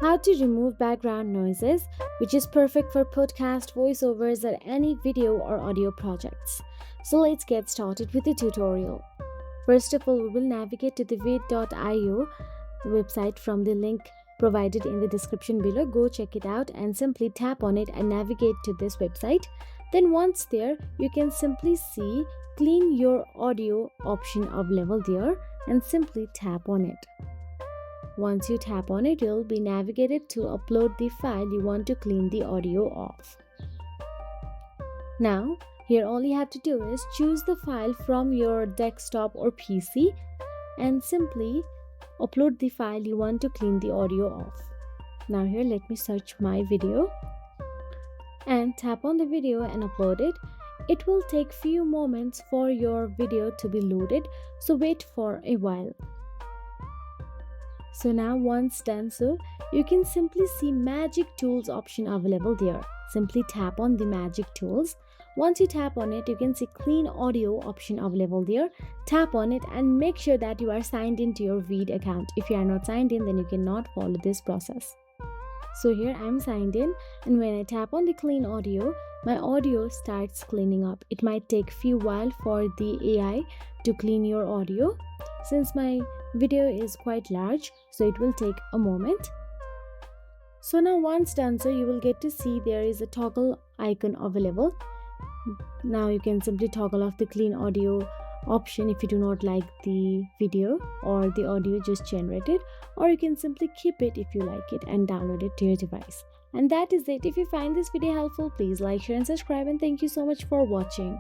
how to remove background noises, which is perfect for podcast voiceovers or any video or audio projects. So let's get started with the tutorial. First of all, we will navigate to the vid.io website from the link provided in the description below. Go check it out and simply tap on it and navigate to this website. Then once there, you can simply see clean your audio option available there and simply tap on it. Once you tap on it, you'll be navigated to upload the file you want to clean the audio of. Now, here all you have to do is choose the file from your desktop or PC and simply upload the file you want to clean the audio of. Now here, let me search my video and tap on the video and upload it. It will take few moments for your video to be loaded, so wait for a while. So now once done so, you can simply see Magic Tools option available there. Simply tap on the Magic Tools. Once you tap on it, you can see Clean Audio option available there. Tap on it and make sure that you are signed into your Vid account. If you are not signed in, then you cannot follow this process. So here I'm signed in, and when I tap on the Clean Audio, my audio starts cleaning up. It might take few while for the AI to clean your audio. Since my video is quite large, so it will take a moment. So now once done so, you will get to see there is a toggle icon available. Now you can simply toggle off the clean audio option if you do not like the video or the audio just generated, or you can simply keep it if you like it and download it to your device. And that is it. If you find this video helpful, please like, share and subscribe, and thank you so much for watching.